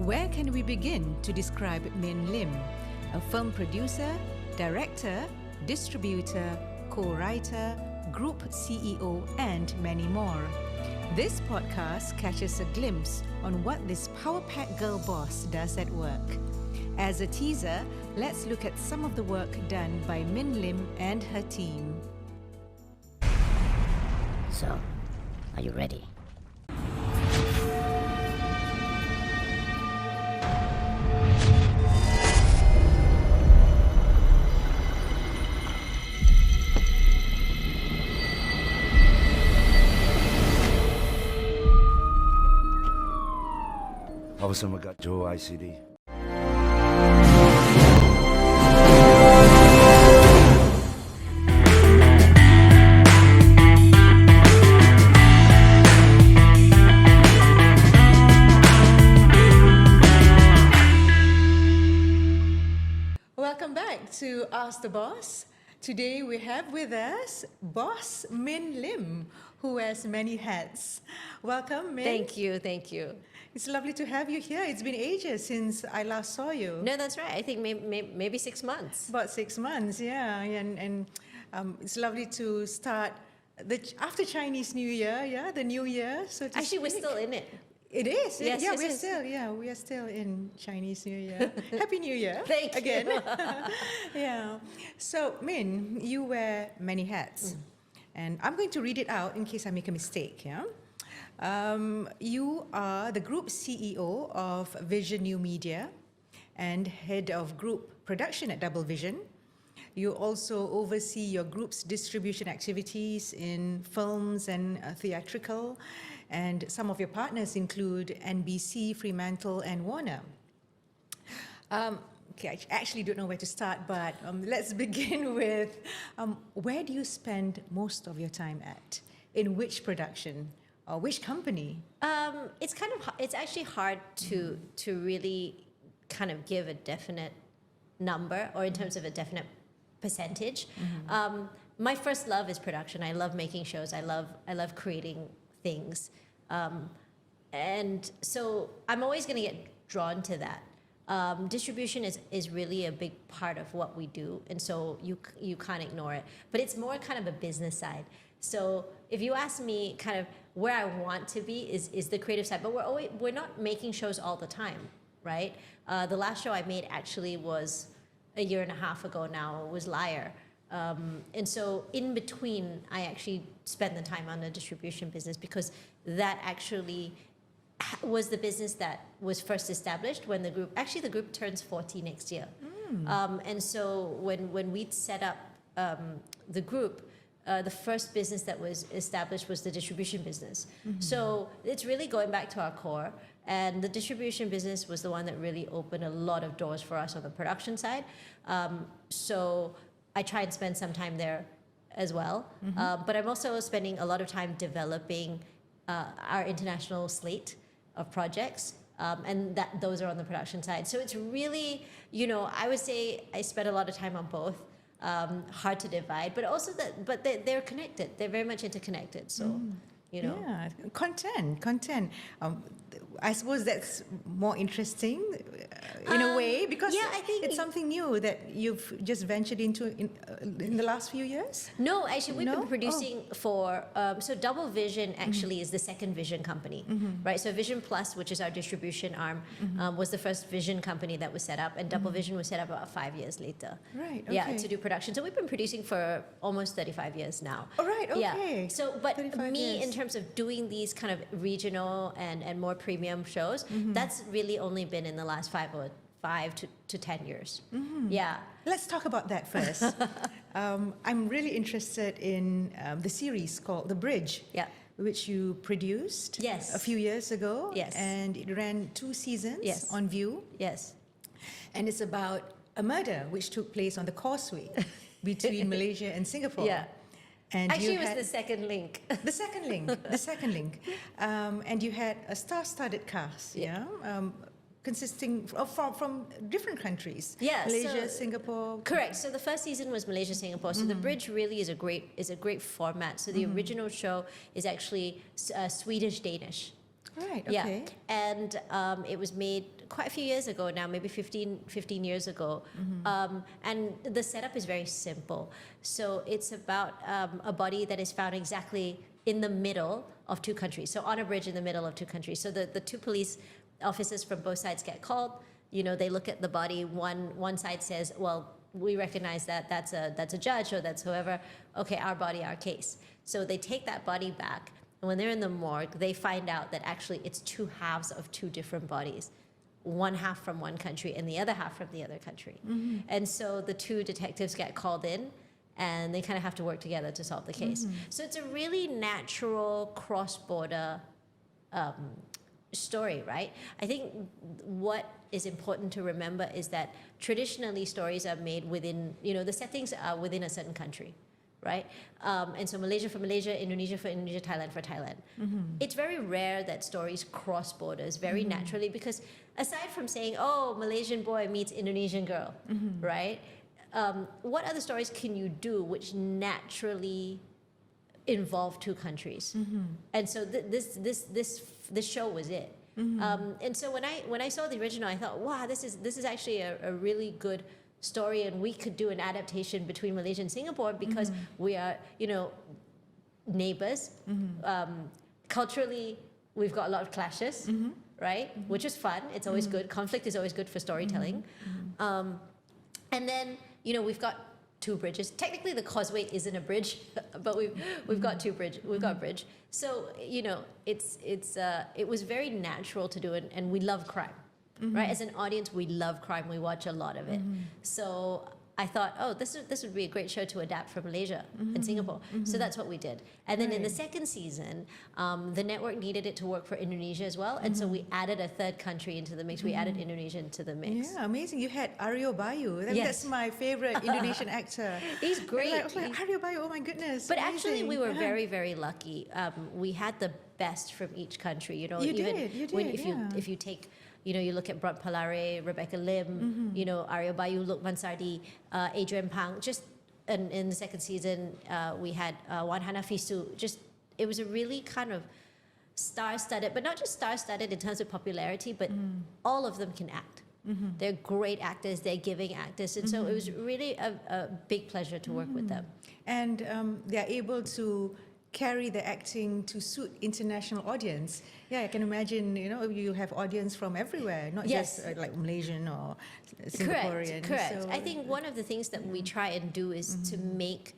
Where can we begin to describe Min Lim, a film producer, director, distributor, co-writer, group CEO, and many more? This podcast catches a glimpse on what this power-packed girl boss does at work. As a teaser, let's look at some of the work done by Min Lim and her team. So, are you ready? Apa sama kat Johor ICD? Welcome back to Ask the Boss. Today we have with us Boss Min Lim, who wears many hats. Welcome, Min. Thank you. It's lovely to have you here. It's been ages since I last saw you. No, that's right. I think maybe 6 months. About 6 months, yeah. And it's lovely to start after Chinese New Year, yeah, the New Year. So to Actually, we're speak. still in it. It is. Yes, yeah, yes. we are still in Chinese New Year. Happy New Year. Thank you. Again. Yeah. So, Min, you wear many hats. And I'm going to read it out in case I make a mistake, yeah? You are the group CEO of Vision New Media and head of group production at Double Vision. You also oversee your group's distribution activities in films and theatrical, and some of your partners include NBC, Fremantle, and Warner. Okay, I actually don't know where to start, but let's begin with where do you spend most of your time at? In which production? Or which company? It's actually hard to really kind of give a definite number or in terms of a definite percentage. My first love is production. I love making shows. I love creating things, and so I'm always going to get drawn to that. Distribution is really a big part of what we do, and so you can't ignore it. But it's more kind of a business side. So if you ask me kind of where I want to be is the creative side, but we're not making shows all the time, right? The last show I made actually was a year and a half ago now. It was Liar. And so in between, I actually spent the time on the distribution business because that actually was the business that was first established when the group turns 40 next year. And so when we set up the group, the first business that was established was the distribution business. So it's really going back to our core. And the distribution business was the one that really opened a lot of doors for us on the production side. So I try and spend some time there as well. But I'm also spending a lot of time developing our international slate of projects. And those are on the production side. So it's really, I would say I spend a lot of time on both. Hard to divide, but also but they're connected. They're very much interconnected. So, Yeah, content. I suppose that's more interesting in a way because I think it's something new that you've just ventured into in the last few years. No, actually, we've been producing for so Double Vision actually is the second Vision company, right? So Vision Plus, which is our distribution arm, was the first Vision company that was set up, and Double Vision was set up about 5 years later. Right. Okay. Yeah, to do production. So we've been producing for almost 35 years now. Oh, right. Okay. Yeah. So, but 35 me, years. in terms of doing these kind of regional and more premium shows, that's really only been in the last 5 to 10 years. Yeah. Let's talk about that first. I'm really interested in the series called The Bridge. Yeah. Which you produced Yes. a few years ago. Yes. And it ran 2 seasons Yes. on View. Yes. And it's about a murder which took place on the causeway between Malaysia and Singapore. Yeah. And Actually, you it was had the second link. the second link. And you had a star-studded cast, yeah? Consisting from different countries. Yeah, Malaysia, so- Singapore. Correct. So the first season was Malaysia, Singapore. So The Bridge really is a great format. So the original show is actually Swedish Danish. Right, Yeah, okay. and it was made quite a few years ago now, maybe 15 years ago. And the setup is very simple. So it's about a body that is found exactly in the middle of two countries. So on a bridge in the middle of two countries. So the two police officers from both sides get called. You know, they look at the body. One side says, well, we recognize that that's a judge or that's whoever. Okay, our body, our case. So they take that body back. And when they're in the morgue, they find out that actually it's two halves of two different bodies. One half from one country and the other half from the other country. And so the two detectives get called in and they kind of have to work together to solve the case. So it's a really natural cross-border story, right? I think what is important to remember is that traditionally stories are made within, the settings are within a certain country, right? And so Malaysia for Malaysia, Indonesia for Indonesia, Thailand for Thailand. It's very rare that stories cross borders very naturally because aside from saying, oh, Malaysian boy meets Indonesian girl, right? What other stories can you do which naturally involve two countries? And so this show was it. And so when I saw the original, I thought, wow, this is actually a really good story, and we could do an adaptation between Malaysia and Singapore because we are, neighbors. Culturally, we've got a lot of clashes, right? Which is fun. It's always good. Conflict is always good for storytelling. And then, we've got two bridges. Technically, the causeway isn't a bridge, but we've got we've got a bridge. So, it was very natural to do it, and we love crime. Right, as an audience, we love crime. We watch a lot of it. So I thought, oh, this would be a great show to adapt from Malaysia and Singapore. So that's what we did. And then in the second season, the network needed it to work for Indonesia as well. And so we added a third country into the mix. We added Indonesia into the mix. Yeah, amazing. You had Aryo Bayu. Yes. That's my favorite Indonesian actor. He's great. I was like, Aryo Bayu, oh my goodness. But actually, amazing. we were very, very lucky. We had the best from each country. You even did, if you take, you look at Brant Palare, Rebecca Lim, Aryo Bayu, Lukman Sardi, Adrian Pang. Just in the second season, we had Wan Hanafisu. It was a really kind of star-studded, but not just star-studded in terms of popularity, but all of them can act. They're great actors, they're giving actors, and so it was really a big pleasure to work with them. And they're able to carry the acting to suit international audience. Yeah, I can imagine, you have audience from everywhere, not Yes. just like Malaysian or Singaporean. Correct. So, I think one of the things that we try and do is to make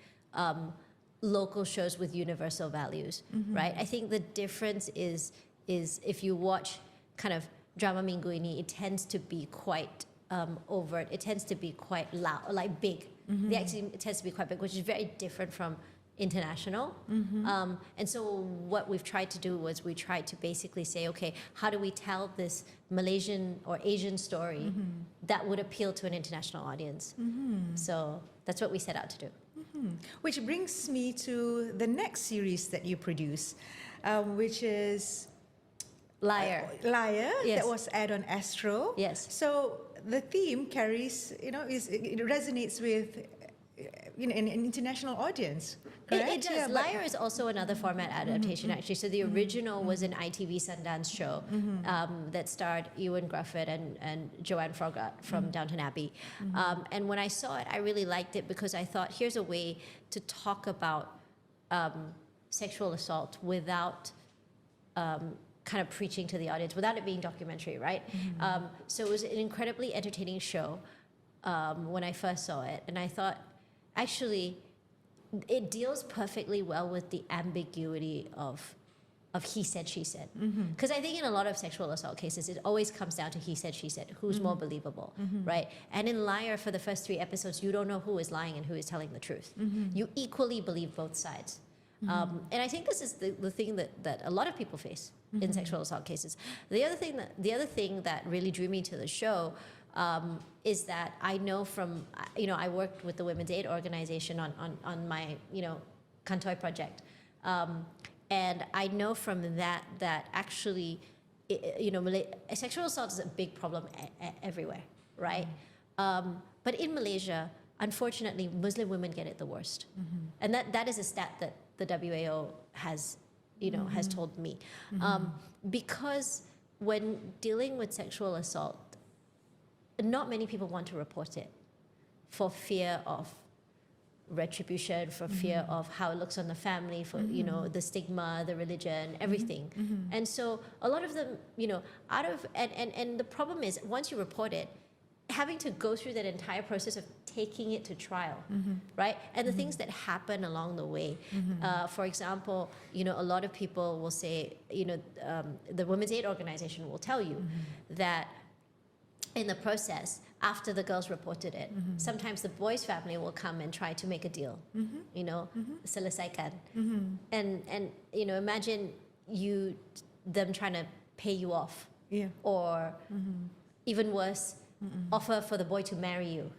local shows with universal values, right? I think the difference is if you watch kind of drama minggu ini, it tends to be quite overt. It tends to be quite loud, like big. The acting tends to be quite big, which is very different from international. And so what we've tried to do was we tried to basically say, okay, how do we tell this Malaysian or Asian story that would appeal to an international audience? So that's what we set out to do. Which brings me to the next series that you produce, which is Liar. Liar, Yes. that was aired on Astro. Yes. So the theme carries, it resonates with an international audience. It Correct? does. Yeah, but- Liar is also another format adaptation, actually. So the original was an ITV Sundance show that starred Ewan Grufford and Joanne Froggatt from Downton Abbey. And when I saw it, I really liked it because I thought, here's a way to talk about sexual assault without kind of preaching to the audience, without it being documentary, right? So it was an incredibly entertaining show when I first saw it. And I thought, actually, it deals perfectly well with the ambiguity of he said, she said. Because I think in a lot of sexual assault cases, it always comes down to he said, she said. Who's more believable, right? And in Liar, for the first 3 episodes, you don't know who is lying and who is telling the truth. You equally believe both sides. And I think this is the thing that a lot of people face in sexual assault cases. The other thing that really drew me to the show is that I know from, I worked with the Women's Aid Organization on my, Kantoi project. And I know from that actually, sexual assault is a big problem everywhere, right? But in Malaysia, unfortunately, Muslim women get it the worst. And that is a stat that the WAO has has told me. Because when dealing with sexual assault, not many people want to report it for fear of retribution, for fear of how it looks on the family, for the stigma, the religion, everything. And so a lot of them, and the problem is, once you report it, having to go through that entire process of taking it to trial, right? And the things that happen along the way. For example, a lot of people will say, the Women's Aid Organization will tell you that in the process, after the girls reported it, sometimes the boy's family will come and try to make a deal, selesaikan. And imagine them trying to pay you off, or even worse, offer for the boy to marry you.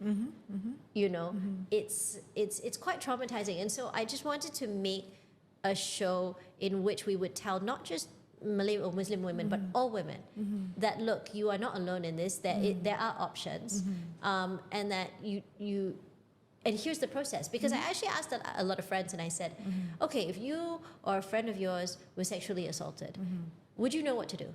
It's quite traumatizing. And so I just wanted to make a show in which we would tell not just Malay or Muslim women, but all women, that look, you are not alone in this. That there are options, and that you. And here's the process. Because I actually asked a lot of friends, and I said, okay, if you or a friend of yours was sexually assaulted, would you know what to do?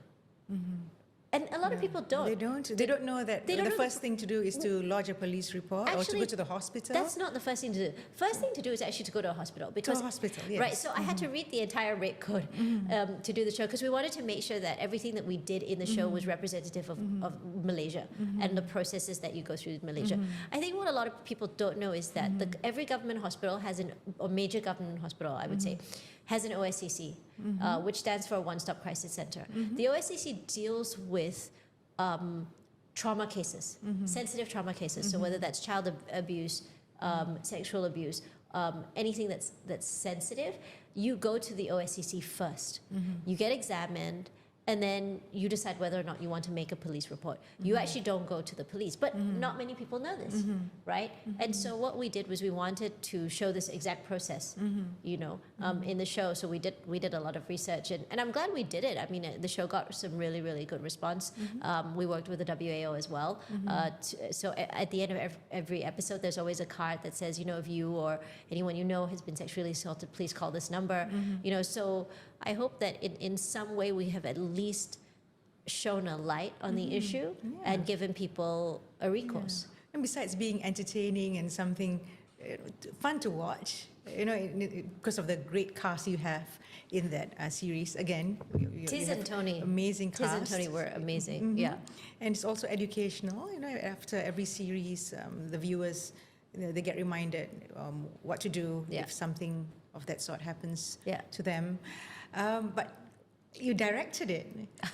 And a lot of people don't. They don't. They don't know that the first thing to do is to lodge a police report or to go to the hospital. That's not the first thing to do. First thing to do is actually to go to a hospital. Because, to a hospital, yes. Right, so I had to read the entire rape code to do the show, because we wanted to make sure that everything that we did in the show was representative of Malaysia and the processes that you go through in Malaysia. I think what a lot of people don't know is that every government hospital has or major government hospital, I would say, has an OSCC, which stands for One-Stop Crisis Center. The OSCC deals with trauma cases, sensitive trauma cases. So whether that's child abuse, sexual abuse, anything that's sensitive, you go to the OSCC first. You get examined, and then you decide whether or not you want to make a police report. You actually don't go to the police, but not many people know this, right? And so what we did was we wanted to show this exact process, in the show. So we did a lot of research, and I'm glad we did it. I mean, the show got some really, really good response. We worked with the WAO as well. So at the end of every episode, there's always a card that says, if you or anyone you know has been sexually assaulted, please call this number. So I hope that in some way we have at least shown a light on the issue and given people a recourse. And besides being entertaining and something fun to watch, because of the great cast you have in that series. Again, Tiz and Tony, amazing cast. Tiz and Tony were amazing. Yeah, and it's also educational. After every series, the viewers, they get reminded what to do if something of that sort happens to them. But you directed it.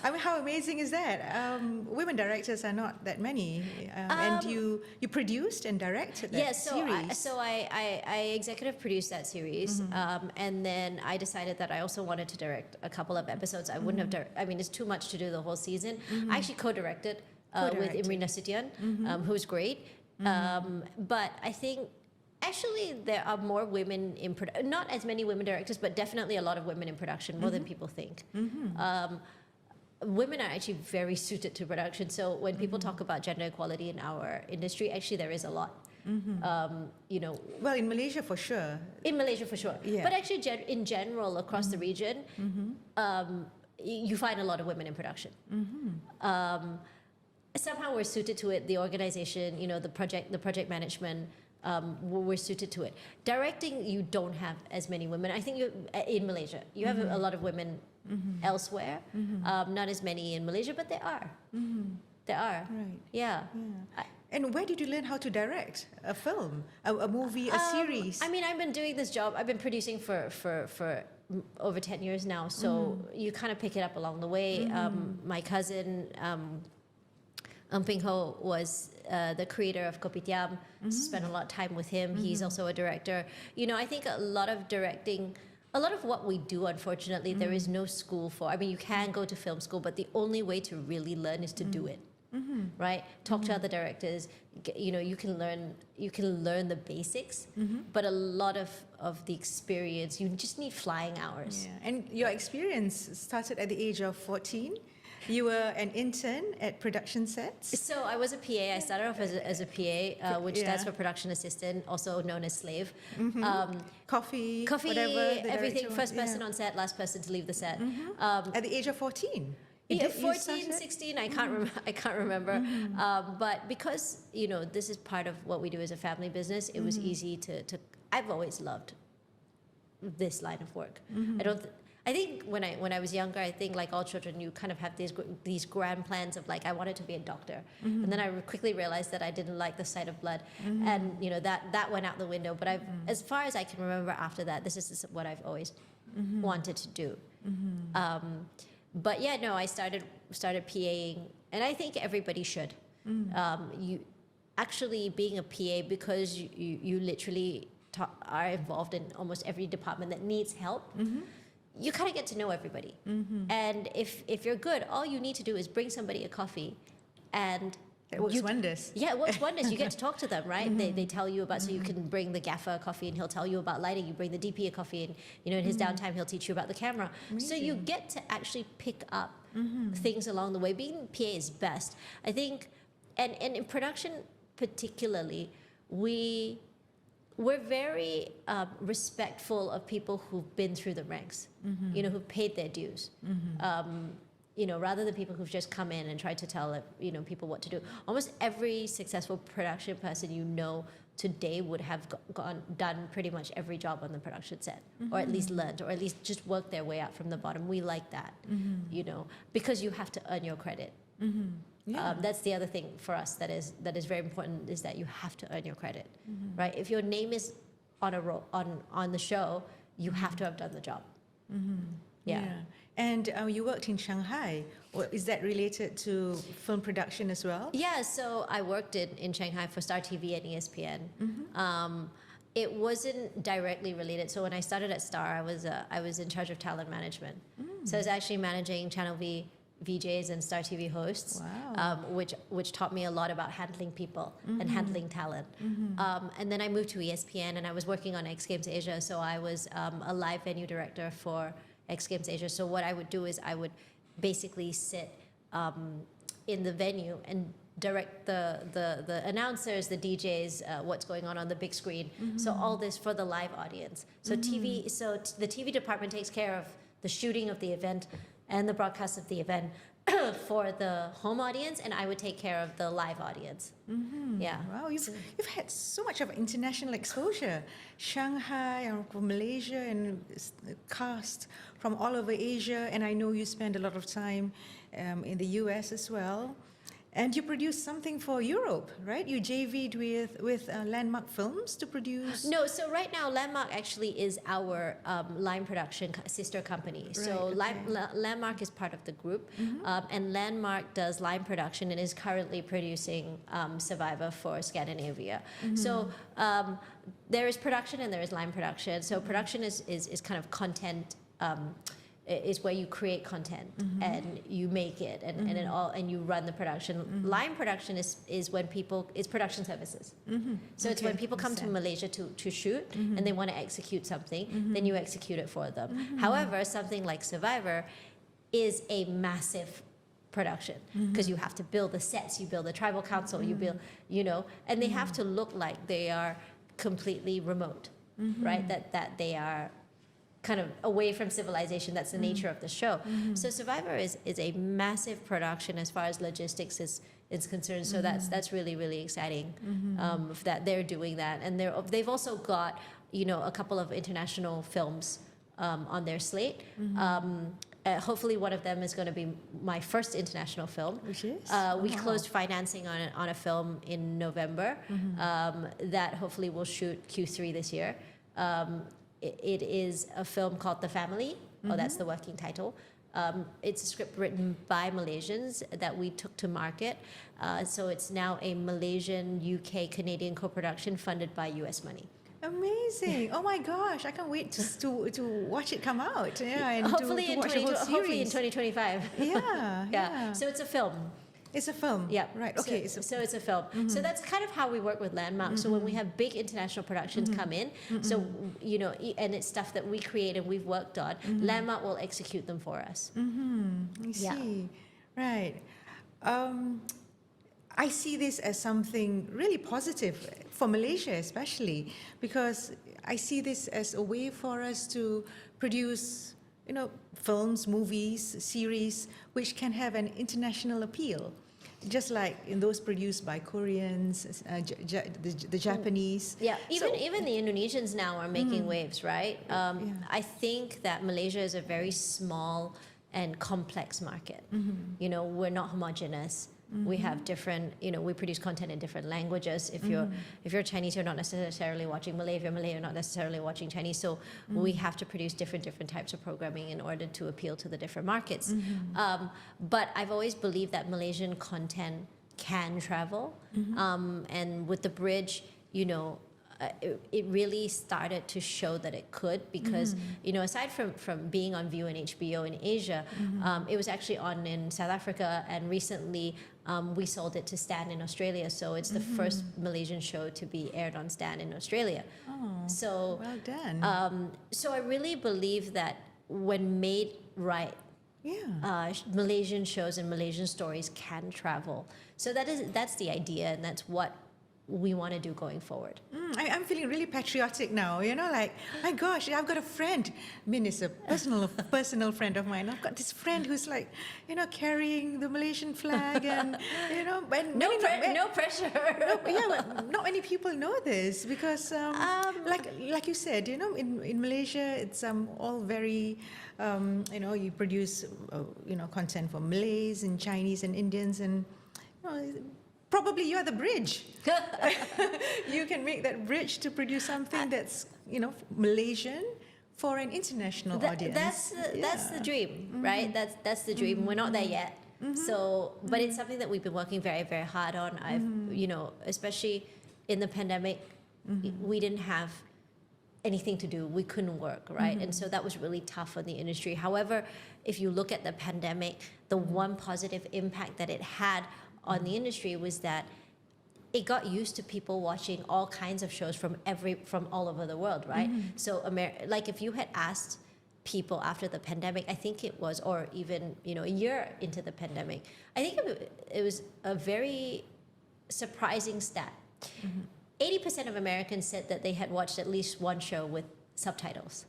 I mean, how amazing is that? Women directors are not that many, and you produced and directed that series. So I executive produced that series, and then I decided that I also wanted to direct a couple of episodes. I wouldn't have. I mean, it's too much to do the whole season. I actually co-directed with Imri Nasution, who's great. But I think. Actually, there are more women in production, not as many women directors, but definitely a lot of women in production, more than people think. Women are actually very suited to production. So when people talk about gender equality in our industry, actually there is a lot. Well, in Malaysia for sure. In Malaysia for sure. Yeah. But actually, in general, across the region, you find a lot of women in production. Somehow we're suited to it. The organization, the project management. We're suited to it. Directing, you don't have as many women. I think in Malaysia, you have a lot of women elsewhere. Not as many in Malaysia, but there are. There are. Right. Yeah. And where did you learn how to direct a film, a movie, a series? I mean, I've been doing this job. I've been producing for over 10 years now. So you kind of pick it up along the way. My cousin. Ping Ho was the creator of Kopitiam. Spent a lot of time with him. He's also a director. I think a lot of directing, a lot of what we do, unfortunately, there is no school for. I mean, you can go to film school, but the only way to really learn is to do it. Right? Talk to other directors. You can learn the basics, but a lot of the experience, you just need flying hours. Yeah. And your experience started at the age of 14. You were an intern at production sets? So I was a PA. I started off as a PA, which stands for production assistant, also known as slave. Coffee, whatever, everything. First person on set, last person to leave the set. At the age of 14? Yeah, 14, 16, I can't remember. But because, this is part of what we do as a family business, it was easy to I've always loved this line of work. I think when I was younger, I think like all children, you kind of have these grand plans of like, I wanted to be a doctor. And then I quickly realized that I didn't like the sight of blood. And, that went out the window. But as far as I can remember after that, this is what I've always wanted to do. But yeah, no, I started PAing, and I think everybody should. You actually being a PA, because you literally are involved in almost every department that needs help. You kind of get to know everybody, and if you're good, all you need to do is bring somebody a coffee, and it works wonders. Yeah, it works wonders. You get to talk to them, right? They tell you about, so you can bring the gaffer a coffee and he'll tell you about lighting. You bring the DP a coffee and, in his downtime, he'll teach you about the camera. Amazing. So you get to actually pick up things along the way. Being PA is best. I think, and in production particularly, we're very respectful of people who've been through the ranks, who've paid their dues. Rather than people who've just come in and tried to tell people what to do. Almost every successful production person today would have done pretty much every job on the production set, or at least learned, or at least just worked their way out from the bottom. We like that, because you have to earn your credit. That's the other thing for us that is very important, is that you have to earn your credit, right? If your name is on the show, you have to have done the job. Yeah. And you worked in Shanghai. Is that related to film production as well? Yeah, so I worked in Shanghai for Star TV and ESPN. It wasn't directly related. So when I started at Star, I was in charge of talent management. So I was actually managing Channel V VJs and Star TV hosts, which taught me a lot about handling people and handling talent. And then I moved to ESPN, and I was working on X Games Asia. So I was a live venue director for X Games Asia. So what I would do is I would basically sit in the venue and direct the announcers, the DJs, what's going on the big screen. So all this for the live audience. So the TV department takes care of the shooting of the event and the broadcast of the event for the home audience, and I would take care of the live audience. Yeah. Wow, you've had so much of international exposure. Shanghai, Malaysia, and cast from all over Asia, and I know you spend a lot of time in the US as well. And you produced something for Europe, right? You JV'd with Landmark Films to produce... No, so right now Landmark actually is our line production sister company. Right, so Landmark is part of the group, and Landmark does line production and is currently producing Survivor for Scandinavia. So there is production and there is line production. So production is kind of content... is where you create content and you make it and you run the production. Line production is when it's production services. So it's when people come to Malaysia to shoot and they want to execute something, then you execute it for them. However, something like Survivor is a massive production because you have to build the sets, you build the tribal council, you build, and they have to look like they are completely remote, right? That they are kind of away from civilization. That's the nature of the show. So Survivor is a massive production as far as logistics is concerned. So that's really, really exciting that they're doing that. And they've also got, a couple of international films on their slate. Hopefully one of them is going to be my first international film. Which is? We closed financing on a film in November that hopefully will shoot Q3 this year. It is a film called The Family, that's the working title. It's a script written by Malaysians that we took to market. So it's now a Malaysian, UK, Canadian co-production funded by US money. Amazing! Oh my gosh, I can't wait to watch it come out. Yeah, and hopefully to watch the whole series. Hopefully in 2025. Yeah. So it's a film. It's a film. Yeah. Right. Okay. So it's a film. So that's kind of how we work with Landmark. So when we have big international productions come in, so and it's stuff that we create and we've worked on, Landmark will execute them for us. I see. Right. I see this as something really positive for Malaysia especially, because I see this as a way for us to produce, films, movies, series, which can have an international appeal. Just like in those produced by Koreans, the Japanese. Yeah, even the Indonesians now are making waves, right? I think that Malaysia is a very small and complex market. We're not homogenous. We have different, we produce content in different languages. If you're Chinese, you're not necessarily watching Malay. If you're Malay, you're not necessarily watching Chinese. So we have to produce different types of programming in order to appeal to the different markets. But I've always believed that Malaysian content can travel. And with the bridge, it really started to show that it could, because aside from being on View and HBO in Asia, it was actually on in South Africa, and recently we sold it to Stan in Australia, so it's the first Malaysian show to be aired on Stan in Australia. So well done. So I really believe that when made right, Malaysian shows and Malaysian stories can travel. So that's the idea, and that's what we want to do going forward. I'm feeling really patriotic now, like, my gosh, I've got a friend. Min is a personal friend of mine. I've got this friend who's like, carrying the Malaysian flag, and, but no pressure. But not many people know this, because, like you said, in Malaysia, it's all very, you produce, content for Malays and Chinese and Indians, and, probably you are the bridge. You can make that bridge to produce something that's, Malaysian for an international audience. That's the dream, right? That's the dream. We're not there yet. So, but it's something that we've been working very, very hard on. I've, especially in the pandemic, we didn't have anything to do. We couldn't work, right? And so that was really tough on the industry. However, if you look at the pandemic, the one positive impact that it had on the industry was that it got used to people watching all kinds of shows from all over the world, right? So like if you had asked people after the pandemic, I think it was, or even a year into the pandemic, I think it was a very surprising stat. 80% of Americans said that they had watched at least one show with subtitles.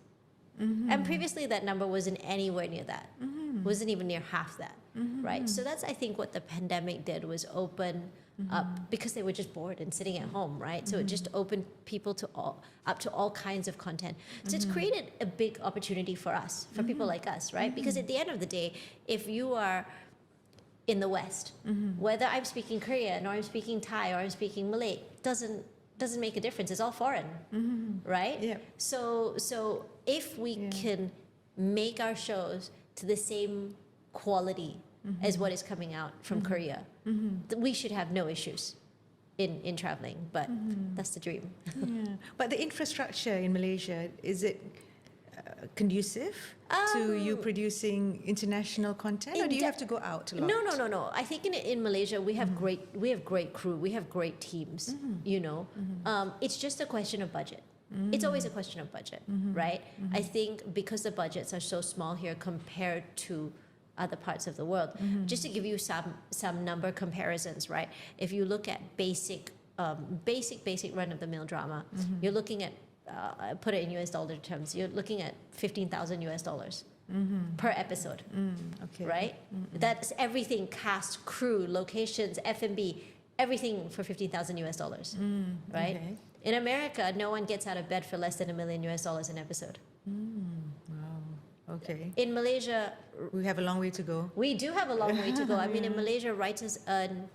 And previously that number wasn't anywhere near that. Wasn't even near half that, right? So that's, I think, what the pandemic did, was open up, because they were just bored and sitting at home, right? So it just opened people up to all kinds of content. So it's created a big opportunity for us, for people like us, right? Because at the end of the day, if you are in the West, whether I'm speaking Korean or I'm speaking Thai or I'm speaking Malay, doesn't make a difference. It's all foreign, right? Yeah. So if we can make our shows to the same quality as what is coming out from Korea, we should have no issues in traveling. But that's the dream. But the infrastructure in Malaysia, is it conducive to you producing international content, or do you have to go out a lot? No. I think in Malaysia we have great crew, we have great teams. It's just a question of budget. It's always a question of budget, right? I think because the budgets are so small here compared to other parts of the world. Just to give you some number comparisons, right? If you look at basic run-of-the-mill drama, you're looking at put it in US dollar terms, you're looking at $15,000 US per episode, right? That's everything: cast, crew, locations, F&B, everything for $15,000 US, right? Okay. In America, no one gets out of bed for less than $1 million US an episode. Wow. Okay. In Malaysia, we have a long way to go. We do have a long way to go. I mean, in Malaysia, writers earn,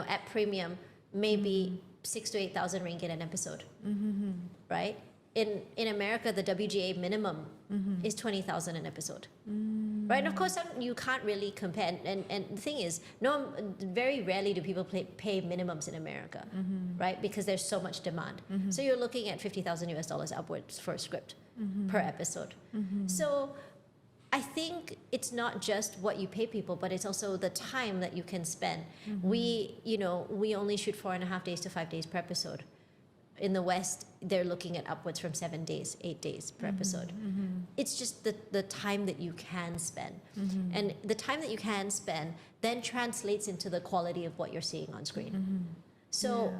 at premium, maybe 6,000 to 8,000 ringgit an episode, right? In America, the WGA minimum is 20,000 an episode, right? And of course, you can't really compare. And the thing is, very rarely do people pay minimums in America, right? Because there's so much demand. So you're looking at $50,000 US upwards for a script per episode. So I think it's not just what you pay people, but it's also the time that you can spend. We only shoot 4.5 days to 5 days per episode. in the West, they're looking at upwards from 7 days, 8 days per episode. It's just the time that you can spend. And the time that you can spend then translates into the quality of what you're seeing on screen. So,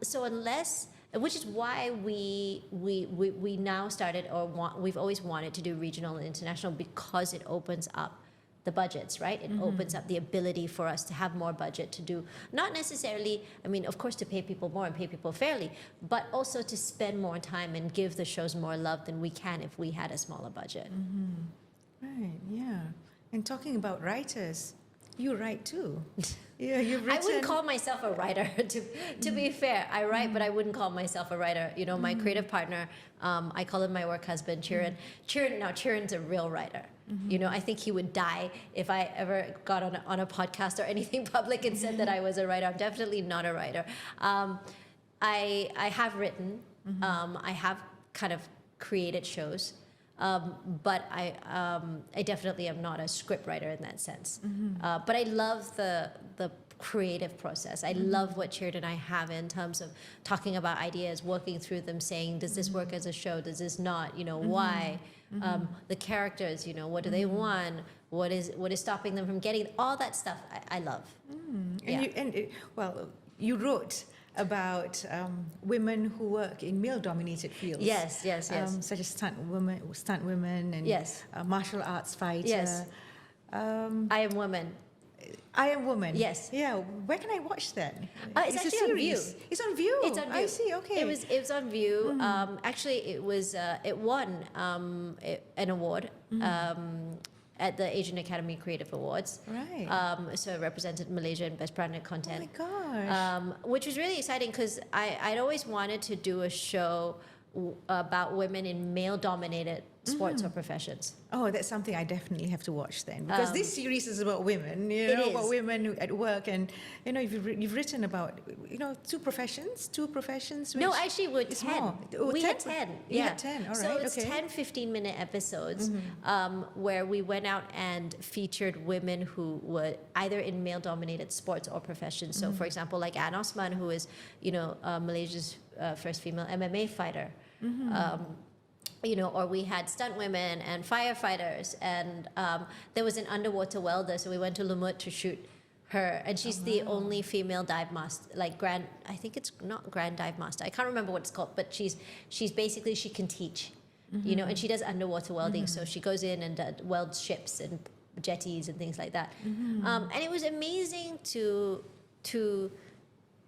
so unless, which is why we now started, we've always wanted to do regional and international, because it opens up the budgets, right? It opens up the ability for us to have more budget to do, not necessarily, I mean, of course, to pay people more and pay people fairly, but also to spend more time and give the shows more love than we can if we had a smaller budget. Right, yeah. And talking about writers, you write too. Yeah, you've written. I wouldn't call myself a writer, to be fair. I write, but I wouldn't call myself a writer. You know, my creative partner, I call him my work husband, Chiran. Chiran's a real writer. You know, I think he would die if I ever got on a podcast or anything public and said that I was a writer. I'm definitely not a writer. I have written. I have kind of created shows. But I definitely am not a script writer in that sense. But I love the creative process. I love what Chiran and I have in terms of talking about ideas, working through them, saying, does this work as a show? Does this not? You know, why? The characters, you know, what do they want? What is stopping them from getting all that stuff? I love. You wrote about women who work in male-dominated fields. Yes. Such as stunt women, and martial arts fighter. Yes. I Am Woman. I Am Woman. Yes. Yeah. Where can I watch that? It's actually on View. It's on View. It's on View. I see. Okay. It was on View. Actually, it won an award. At the Asian Academy Creative Awards. Right. So it represented Malaysia in Best Branded Content. Oh my gosh. Which was really exciting because I'd always wanted to do a show about women in male-dominated sports or professions. Oh, that's something I definitely have to watch then, because this series is about women, about women at work, and you've written about two professions. No, actually, we're 10. More. We had 10. You had 10. All right. So it's 10 15-minute episodes where we went out and featured women who were either in male-dominated sports or professions. So, for example, like Ann Osman, who is Malaysia's first female MMA fighter. Or we had stunt women and firefighters, and there was an underwater welder, so we went to Lumut to shoot her, and she's the only female dive master, I think it's not grand dive master, I can't remember what it's called, but she's basically, she can teach, and she does underwater welding, so she goes in and welds ships and jetties and things like that. And it was amazing to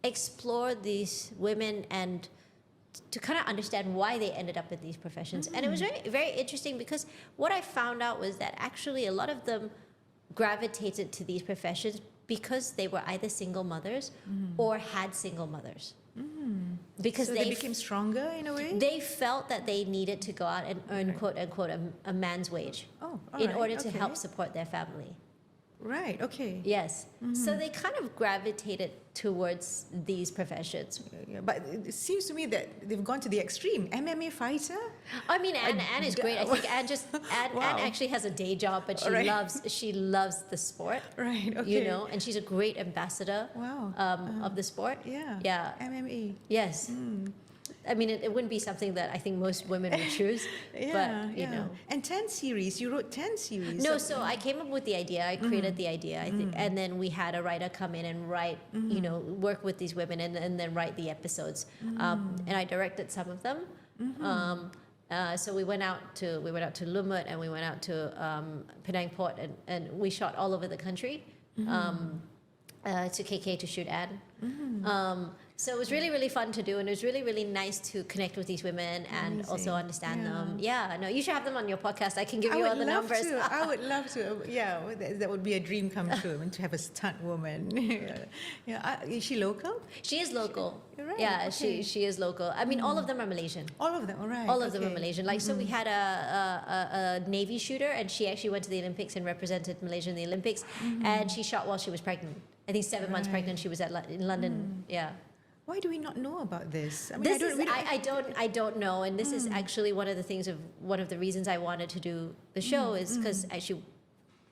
explore these women and to kind of understand why they ended up in these professions. And it was very, very interesting because what I found out was that actually a lot of them gravitated to these professions because they were either single mothers or had single mothers. Because so they became stronger in a way? They felt that they needed to go out and earn, quote unquote, a man's wage in order to help support their family. Right, okay. Yes. So they kind of gravitated towards these professions. Yeah, but it seems to me that they've gone to the extreme. MMA fighter? I mean, Anne is great. I think Anne actually has a day job, but she loves the sport. Right, okay. And she's a great ambassador of the sport. Yeah. MMA. Yes. I mean, it wouldn't be something that I think most women would choose, but you know. And 10 series, you wrote 10 series. No, so I came up with the idea, I created the idea, I think, and then we had a writer come in and write, work with these women and then write the episodes. And I directed some of them. So we went out to Lumut and we went out to Penang Port and we shot all over the country. To KK to shoot Anne. So it was really, really fun to do, and it was really, really nice to connect with these women and also understand them. Yeah, no, you should have them on your podcast. I can give you all the numbers. I would love to. Yeah, that would be a dream come true. I mean, to have a stunt woman. Is she local? She is local. Right, yeah, okay. she is local. I mean, all of them are Malaysian. All of them, all right. All of them are Malaysian. Like, so we had a Navy shooter, and she actually went to the Olympics and represented Malaysia in the Olympics, and she shot while she was pregnant. I think 7 months pregnant. She was in London. Yeah. Why do we not know about this? I mean, I don't know, and this is actually one of the reasons I wanted to do the show is because actually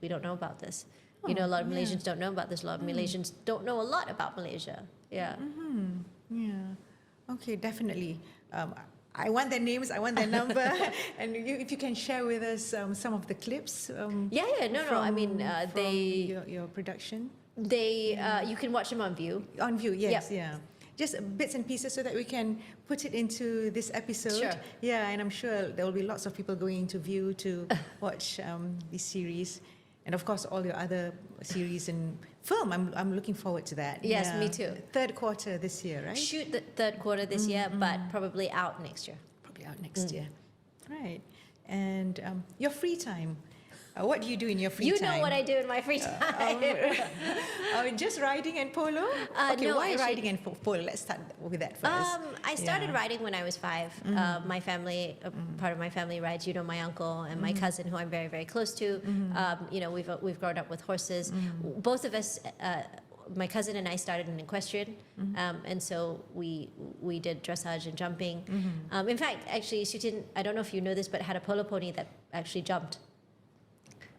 we don't know about this. A lot of Malaysians don't know about this. A lot of Malaysians don't know a lot about Malaysia. Yeah. Yeah. Okay, definitely. I want their names, I want their number, and if you can share with us some of the clips. I mean, your production. You can watch them on View. On View, yes, yeah. Just bits and pieces so that we can put it into this episode. Sure. Yeah, and I'm sure there will be lots of people going into View to watch this series. And of course, all your other series and film. I'm looking forward to that. Yes, me too. Third quarter this year, right? Shoot the third quarter this year, but probably out next year. Probably out next year. Right. And your free time. What do you do in your free time? You know what I do in my free time. Just riding and polo? Okay, no, why riding and polo? Let's start with that first. I started riding when I was 5. My family, part of my family rides. You know, my uncle and my cousin, who I'm very, very close to. You know, we've grown up with horses. Both of us. My cousin and I started in equestrian, and so we did dressage and jumping. In fact, actually, I don't know if you know this, but had a polo pony that actually jumped.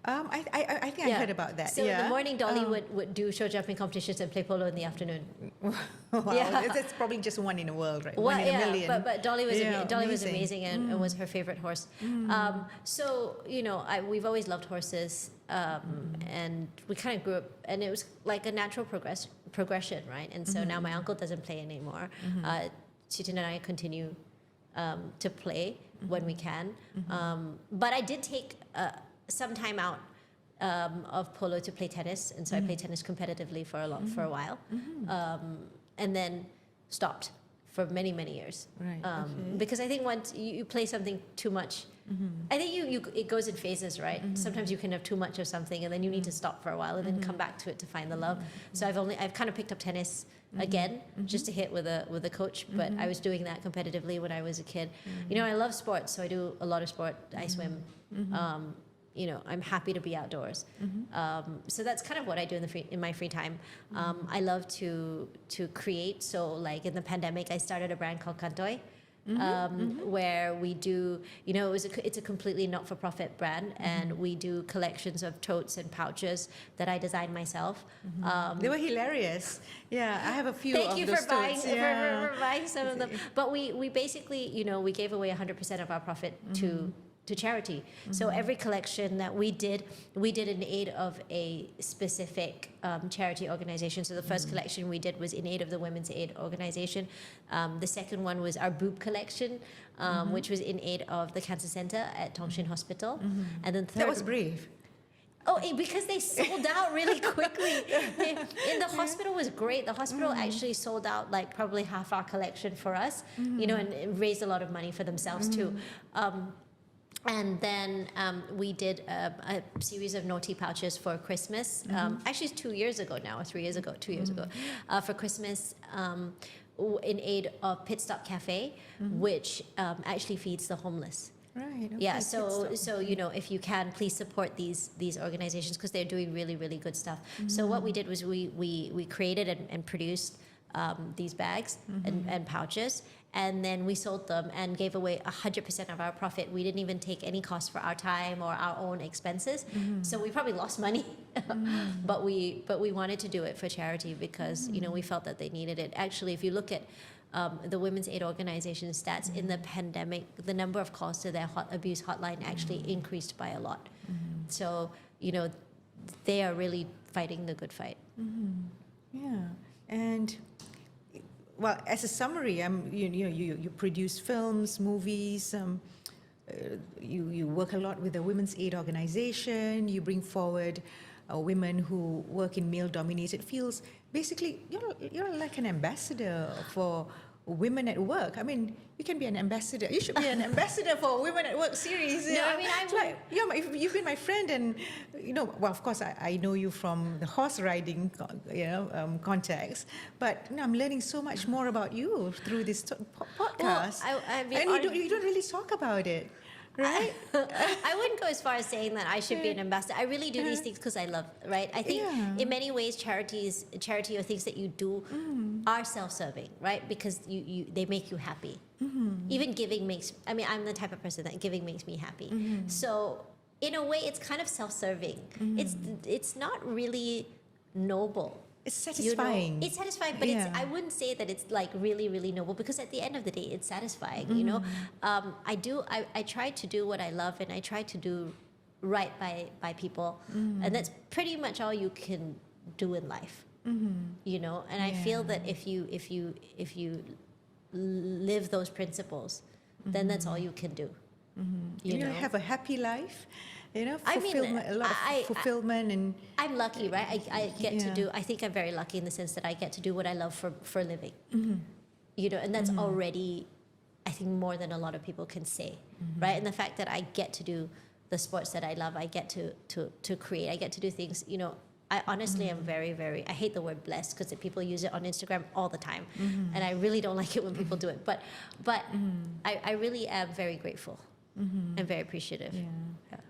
I think I heard about that. So in the morning, Dolly would do show jumping competitions and play polo in the afternoon. Wow, it's probably just one in the world, right? One in a million. But Dolly was amazing and was her favorite horse. So you know, we've always loved horses, and we kind of grew up, and it was like a natural progression, right? And so now my uncle doesn't play anymore. Chitin and I continue to play when we can, but I did take some time out of polo to play tennis, and so I played tennis competitively for a while, and then stopped for many years. Right. Because I think once you play something too much, I think it goes in phases, right? Sometimes you can have too much of something, and then you need to stop for a while, and then come back to it to find the love. So I've kind of picked up tennis again, just to hit with a coach, but I was doing that competitively when I was a kid. You know, I love sports, so I do a lot of sport. I swim. You know, I'm happy to be outdoors. So that's kind of what I do in my free time. I love to create. So like in the pandemic, I started a brand called Kantoi, where we do, you know, it's a completely not-for-profit brand, and we do collections of totes and pouches that I designed myself. They were hilarious. Yeah, I have a few. Thank you for buying totes. Yeah. for buying some of them. But we basically, you know, we gave away 100% of our profit to charity. So every collection that we did in aid of a specific charity organization. So the first collection we did was in aid of the Women's Aid Organization. The second one was our boob collection, which was in aid of the Cancer Center at Tongshin Hospital. And then the third, That was brave. Oh, because they sold out really quickly. In the hospital was great. The hospital actually sold out like probably half our collection for us, you know, and raised a lot of money for themselves too. And then we did a series of naughty pouches for Christmas. Actually, it's 2 years ago now, or 3 years ago, 2 years ago, for Christmas, in aid of Pit Stop Cafe, which actually feeds the homeless. Right. Okay. Yeah. So you know, if you can, please support these organizations, because they're doing really good stuff. So what we did was we created and produced these bags and pouches. And then we sold them and gave away 100% of our profit. We didn't even take any cost for our time or our own expenses. So we probably lost money, but we wanted to do it for charity because you know, we felt that they needed it. Actually, if you look at the Women's Aid Organization stats in the pandemic, the number of calls to their abuse hotline actually increased by a lot. So you know, they are really fighting the good fight. Yeah, and. Well, as a summary, you produce films, movies. You work a lot with the Women's Aid Organization. You bring forward women who work in male-dominated fields. Basically, you're like an ambassador for women at work. I mean, you can be an ambassador. You should be an ambassador for Women at Work series. No, I mean, you've been my friend, and you know. Well, of course, I know you from the horse riding, context. But you know, I'm learning so much more about you through this podcast. Well, I mean, and you don't really talk about it. Right? I wouldn't go as far as saying that I should be an ambassador. I really do these things because I love, right? I think in many ways charity or things that you do are self-serving, right? Because they make you happy. Even giving I'm the type of person that giving makes me happy. So in a way, it's kind of self-serving. It's not really noble. it's satisfying. It's satisfying, but I wouldn't say that it's like really, really noble, because at the end of the day, it's satisfying. You know, I try to do what I love, and I try to do right by people, and that's pretty much all you can do in life. You know, and I feel that if you live those principles, then that's all you can do. You know, have a happy life. You know, fulfillment, a lot of fulfillment, and I'm lucky, right? I get to do. I think I'm very lucky in the sense that I get to do what I love for a living. You know, and that's already, I think, more than a lot of people can say, right? And the fact that I get to do the sports that I love, I get to create, I get to do things. You know, I honestly am very, very. I hate the word blessed, because people use it on Instagram all the time, and I really don't like it when people do it. But I really am very grateful. And very appreciative.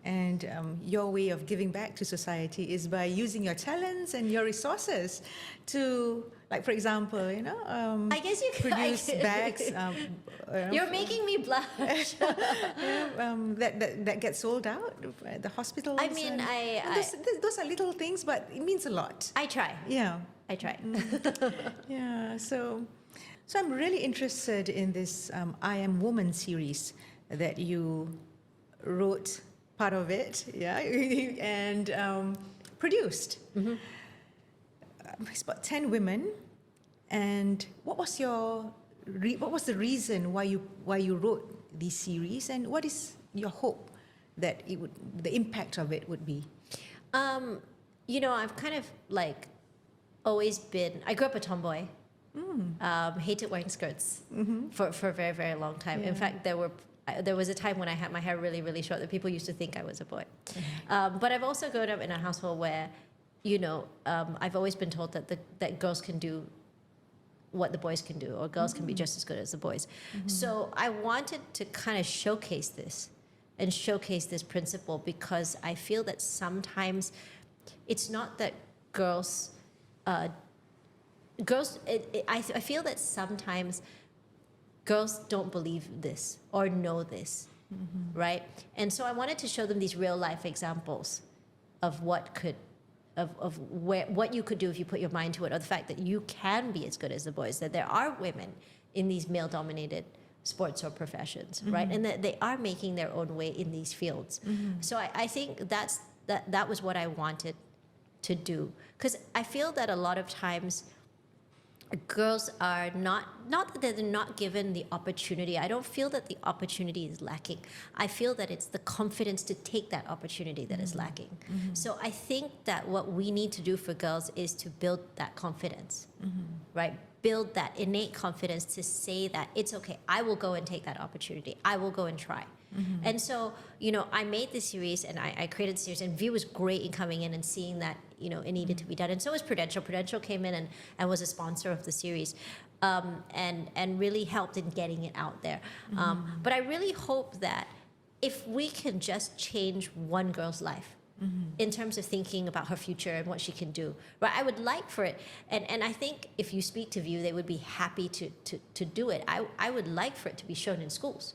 And your way of giving back to society is by using your talents and your resources to, like, for example, you know, I guess you could produce bags. You're making me blush. That get sold out at the hospitals. I mean, those are little things, but it means a lot. I try. Yeah, I try. Yeah. So I'm really interested in this I Am Woman series that you wrote part of it, and produced. It's about 10 women. And what was the reason why you wrote this series, and what is your hope that the impact of it would be? You know, I've kind of like always been. I grew up a tomboy. Hated wearing skirts for a very, very long time. In fact, there was a time when I had my hair really, really short that people used to think I was a boy. But I've also grown up in a household where, you know, I've always been told that girls can do what the boys can do, or girls can be just as good as the boys. So I wanted to kind of showcase this principle, because I feel that sometimes it's not that girls. I feel that sometimes girls don't believe this or know this, right? And so I wanted to show them these real life examples of what you could do if you put your mind to it, or the fact that you can be as good as the boys, that there are women in these male-dominated sports or professions, right? And that they are making their own way in these fields. So I think that was what I wanted to do, because I feel that a lot of times girls are not that they're not given the opportunity. I don't feel that the opportunity is lacking. I feel that it's the confidence to take that opportunity that is lacking. So I think that what we need to do for girls is to build that confidence, right? Build that innate confidence to say that it's okay. I will go and take that opportunity. I will go and try. And so, you know, I made this series, and I created the series, and View was great in coming in and seeing that, you know, it needed to be done. And so was Prudential. Prudential came in and was a sponsor of the series, and really helped in getting it out there. But I really hope that if we can just change one girl's life, in terms of thinking about her future and what she can do, right? I would like for it, and I think if you speak to View, they would be happy to do it. I would like for it to be shown in schools,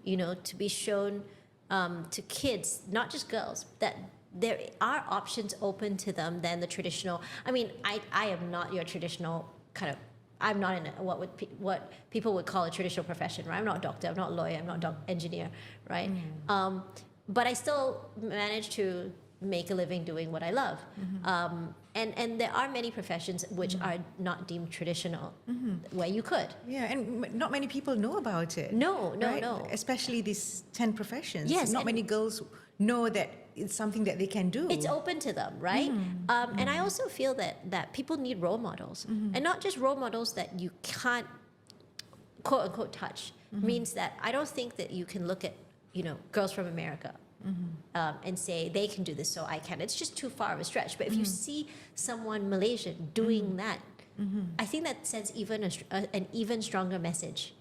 you know, to be shown to kids, not just girls, that there are options open to them than the traditional. I mean, I am not your traditional kind of. I'm not in what people would call a traditional profession, right? I'm not a doctor, I'm not a lawyer, I'm not an engineer, right? But I still manage to make a living doing what I love. And there are many professions which are not deemed traditional, where you could. Yeah, and not many people know about it. No. Especially these 10 professions. Yes. Not many girls know that it's something that they can do. It's open to them, right? And I also feel that people need role models. And not just role models that you can't, quote unquote, touch. Means that I don't think that you can look at, you know, girls from America and say they can do this, so I can. It's just too far of a stretch. But if you see someone Malaysian doing that, I think that sends an even stronger message.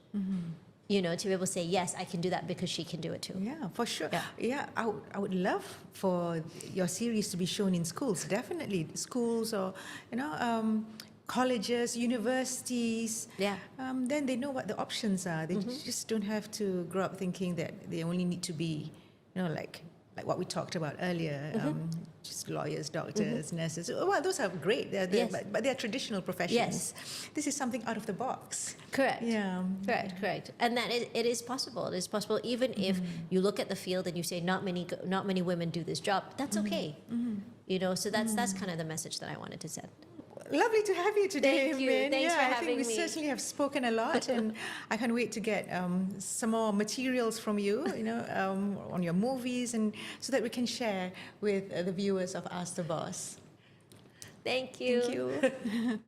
You know, to be able to say, yes, I can do that because she can do it too. Yeah, for sure. Yeah, I would love for your series to be shown in schools. Definitely, schools, or you know, colleges, universities. Yeah. Then they know what the options are. They just don't have to grow up thinking that they only need to be, you know, like what we talked about earlier, just lawyers, doctors, nurses. Well, those are great, Yes. but they're traditional professions. Yes. This is something out of the box. Correct. Yeah. Correct. And that it is possible. It is possible even if you look at the field and you say not many women do this job. That's okay. You know, so that's kind of the message that I wanted to send. Lovely to have you today, Thank you. Min. Thanks for I having think we me. certainly have spoken a lot, and I can't wait to get some more materials from you, on your movies, and so that we can share with the viewers of Ask the Boss. Thank you. Thank you.